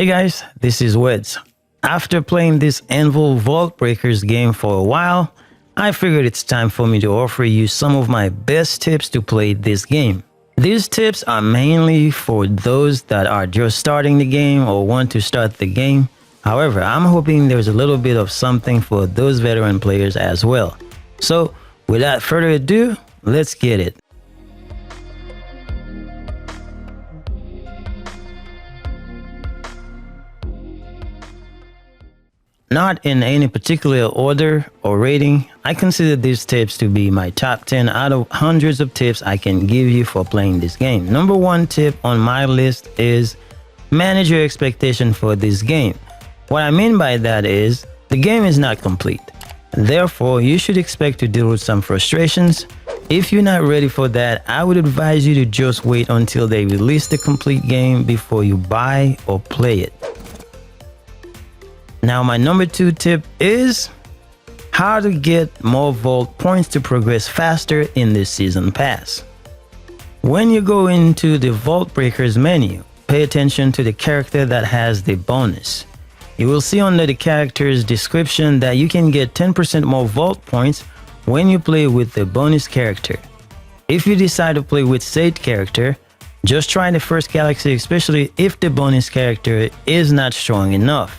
Hey guys, this is Weds. After playing this Anvil Vault Breakers game for a while, I figured it's time for me to offer you some of my best tips to play this game. These tips are mainly for those that are just starting the game or want to start the game. However, I'm hoping there's a little bit of something for those veteran players as well. So, without further ado, let's get it. Not in any particular order or rating, I consider these tips to be my top 10 out of hundreds of tips I can give you for playing this game. Number 1 tip on my list is manage your expectation for this game. What I mean by that is, the game is not complete. Therefore, you should expect to deal with some frustrations. If you're not ready for that, I would advise you to just wait until they release the complete game before you buy or play it. Now, my number 2 tip is how to get more vault points to progress faster in this season pass. When you go into the Vault Breakers menu, pay attention to the character that has the bonus. You will see under the character's description that you can get 10% more vault points when you play with the bonus character. If you decide to play with said character, just try the first galaxy, especially if the bonus character is not strong enough.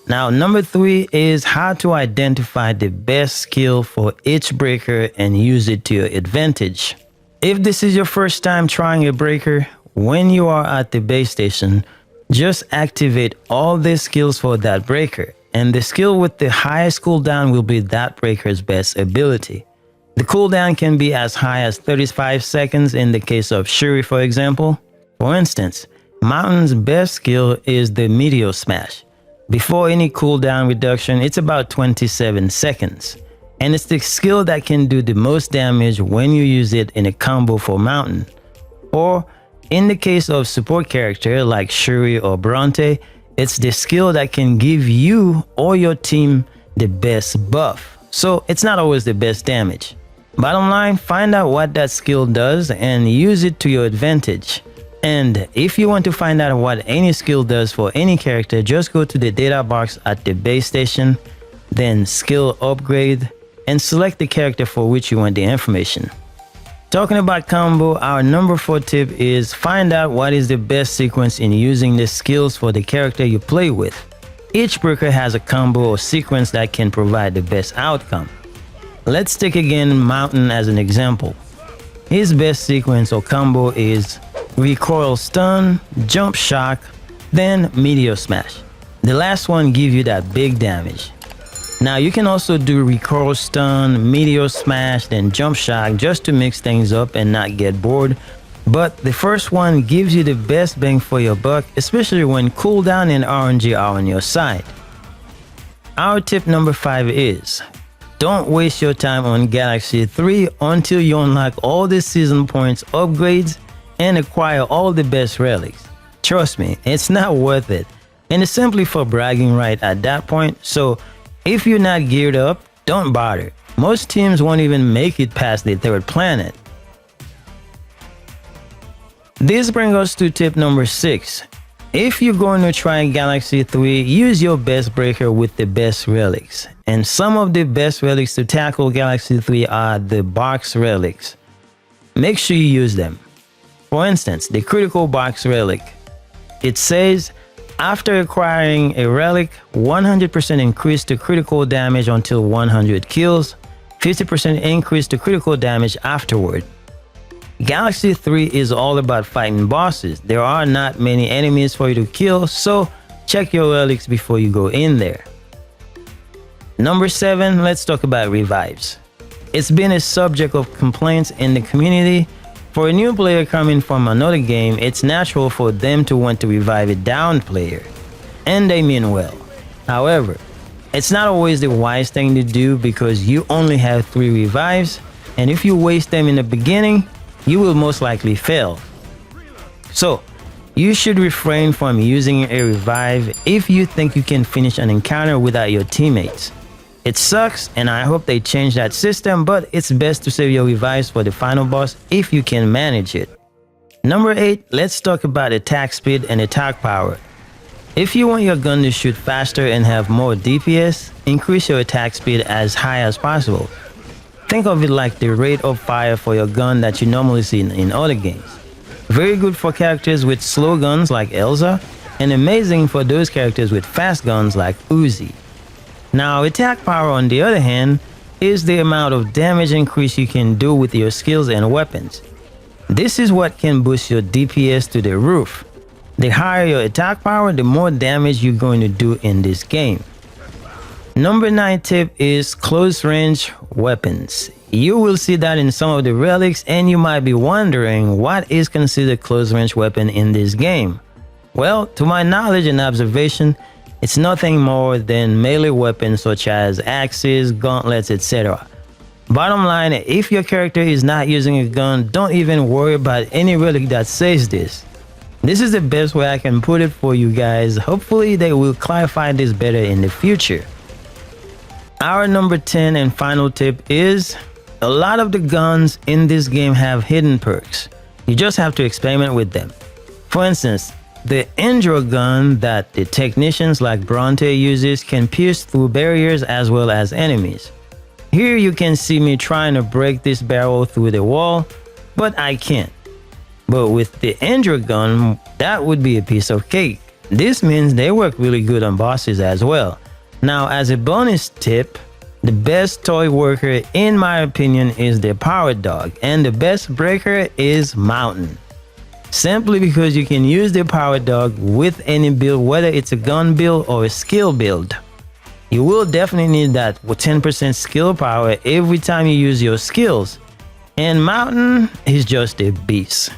Now, number 3 is how to identify the best skill for each breaker and use it to your advantage. If this is your first time trying a breaker, when you are at the base station, just activate all the skills for that breaker, and the skill with the highest cooldown will be that breaker's best ability. The cooldown can be as high as 35 seconds in the case of Shuri, for example. For instance, Mountain's best skill is the Meteor Smash. Before any cooldown reduction, it's about 27 seconds. And it's the skill that can do the most damage when you use it in a combo for Mountain. Or, in the case of support character like Shuri or Bronte, it's the skill that can give you or your team the best buff. So it's not always the best damage. Bottom line, find out what that skill does and use it to your advantage. And if you want to find out what any skill does for any character, just go to the data box at the base station, then skill upgrade, and select the character for which you want the information. Talking about combo, our number 4 tip is find out what is the best sequence in using the skills for the character you play with. Each breaker has a combo or sequence that can provide the best outcome. Let's take again Mountain as an example. His best sequence or combo is Recoil Stun, Jump Shock, then Meteor Smash. The last one gives you that big damage. Now you can also do Recoil Stun, Meteor Smash, then Jump Shock just to mix things up and not get bored. But the first one gives you the best bang for your buck, especially when cooldown and RNG are on your side. Our tip number 5 is don't waste your time on Galaxy 3 until you unlock all the season points upgrades and acquire all the best relics. Trust me, it's not worth it. And it's simply for bragging right at that point, so if you're not geared up, don't bother. Most teams won't even make it past the 3rd planet. This brings us to tip number 6. If you're going to try Galaxy 3, use your best breaker with the best relics. And some of the best relics to tackle Galaxy 3 are the box relics. Make sure you use them. For instance, the critical box relic. It says, after acquiring a relic, 100% increase to critical damage until 100 kills, 50% increase to critical damage afterward. Galaxy 3 is all about fighting bosses. There are not many enemies for you to kill, so check your relics before you go in there. Number 7, let's talk about revives. It's been a subject of complaints in the community. For a new player coming from another game, it's natural for them to want to revive a downed player. And they mean well. However, it's not always the wise thing to do because you only have 3 revives, and if you waste them in the beginning, you will most likely fail. So, you should refrain from using a revive if you think you can finish an encounter without your teammates. It sucks, and I hope they change that system, but it's best to save your revives for the final boss if you can manage it. Number 8, let's talk about attack speed and attack power. If you want your gun to shoot faster and have more DPS, increase your attack speed as high as possible. Think of it like the rate of fire for your gun that you normally see in other games. Very good for characters with slow guns like Elsa, and amazing for those characters with fast guns like Uzi. Now, attack power on the other hand is the amount of damage increase you can do with your skills and weapons. This is what can boost your DPS to the roof. The higher your attack power, the more damage you're going to do in this game. Number 9 tip is close range weapons. You will see that in some of the relics, and you might be wondering what is considered close range weapon in this game. Well, to my knowledge and observation, it's nothing more than melee weapons such as axes, gauntlets, etc. Bottom line, if your character is not using a gun, don't even worry about any relic that says this. This is the best way I can put it for you guys. Hopefully they will clarify this better in the future. Our number 10 and final tip is, a lot of the guns in this game have hidden perks. You just have to experiment with them. For instance, the Endro gun that the technicians like Bronte uses can pierce through barriers as well as enemies. Here you can see me trying to break this barrel through the wall, but I can't. But with the Endro gun, that would be a piece of cake. This means they work really good on bosses as well. Now, as a bonus tip, the best toy worker in my opinion is the Power Dog, and the best breaker is Mountain. Simply because you can use the Power Dog with any build, whether it's a gun build or a skill build. You will definitely need that 10% skill power every time you use your skills. And Mountain is just a beast.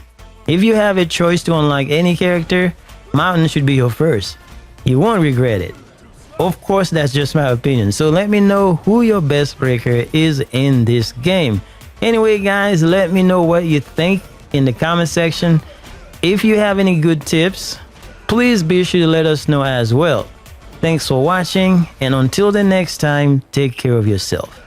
If you have a choice to unlock any character, Mountain should be your first. You won't regret it. Of course, that's just my opinion. So let me know who your best breaker is in this game. Anyway, guys, let me know what you think in the comment section. If you have any good tips, please be sure to let us know as well. Thanks for watching, and until the next time, take care of yourself.